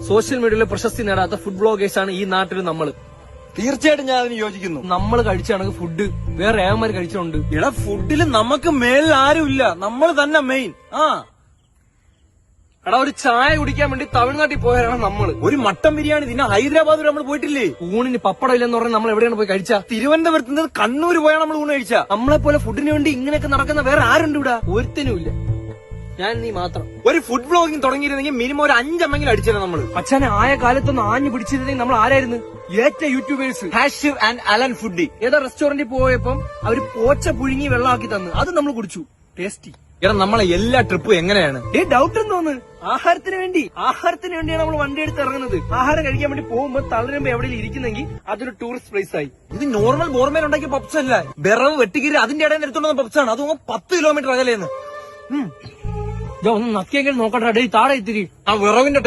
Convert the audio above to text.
Social മീഡിയയിൽ പ്രശസ്തി നേടാത്ത food bloggers ആണ് ഈ നാട്ടിൽ നമ്മള്. തീർച്ചയായിട്ടും ഞാൻ അതിന് യോജിക്കുന്നു. നമ്മൾ കഴിച്ചാണെങ്കിൽ ഫുഡ് വേറെ ഏവന്മാര് കഴിച്ചിട്ടുണ്ട്. എടാ ഫുഡില് നമുക്ക് മേലിൽ ആരുമില്ല, നമ്മൾ തന്നെ മെയിൻ. എടാ ഒരു ചായ കുടിക്കാൻ വേണ്ടി തമിഴ്നാട്ടിൽ പോയാലാണ് നമ്മള്. ഒരു മട്ടൻ ബിരിയാണി ഇതിനെ ഹൈദരാബാദ് നമ്മൾ പോയിട്ടില്ലേ? ഊണിന് പപ്പടം ഇല്ലെന്ന് പറഞ്ഞാൽ നമ്മൾ എവിടെയാണ് പോയി കഴിച്ച? തിരുവനന്തപുരത്ത് നിന്ന് കണ്ണൂർ പോയാണ് നമ്മൾ ഊണ് കഴിച്ച. നമ്മളെ പോലെ ഫുഡിന് വേണ്ടി ഇങ്ങനെയൊക്കെ നടക്കുന്ന വേറെ ആരുണ്ട് ഇവിടെ? ഒരുത്തനും ഇല്ല, ഞാൻ നീ മാത്രം. ഒരു ഫുഡ് ബ്ലോഗിങ് തുടങ്ങിയിരുന്നെങ്കിൽ മിനിമം ഒരു 5 എണ്ണമെങ്കിലും അടിച്ചത് നമ്മള്. അച്ഛനെ ആയ കാലത്തൊന്ന് ആഞ്ഞു പിടിച്ചിരുന്നെങ്കിൽ നമ്മൾ ആരായിരുന്നു? ഏറ്റ youtubers. Hashiv and Alan foodie. ഏതാ റെസ്റ്റോറന്റിൽ പോയപ്പം അവര് പോച്ച പുഴുങ്ങി വെള്ളമാക്കി തന്നു, അത് നമ്മൾ കുടിച്ചു. ടേസ്റ്റി. എടാ നമ്മളെ എല്ലാ ട്രിപ്പും എങ്ങനെയാണ്? ഡൗട്ട് എന്തോന്ന്? ആഹാരത്തിന് വേണ്ടിയാണ് നമ്മൾ വണ്ടി എടുത്ത് ഇറങ്ങുന്നത്. ആഹാരം കഴിക്കാൻ വേണ്ടി പോകുമ്പോ തളരുമ്പോ എവിടെയും ഇരിക്കുന്നെങ്കിൽ അതൊരു ടൂറിസ്റ്റ് പ്ലേസ് ആയി. ഇത് നോർമൽ ബോർമേൻ ഉണ്ടാക്കിയ പപ്സ് അല്ല, വിറവ് വെട്ടിക്കീരി അതിന്റെ ഇടയിൽ എടുത്തോണ്ട് പപ്സാണ്. അതും 10 കിലോമീറ്റർ അകലെന്ന്. ഒന്ന് നക്കിയെങ്കിലും നോക്കട്ടെ, താഴെ ഇത്തിരി ആ വിറവിന്റെ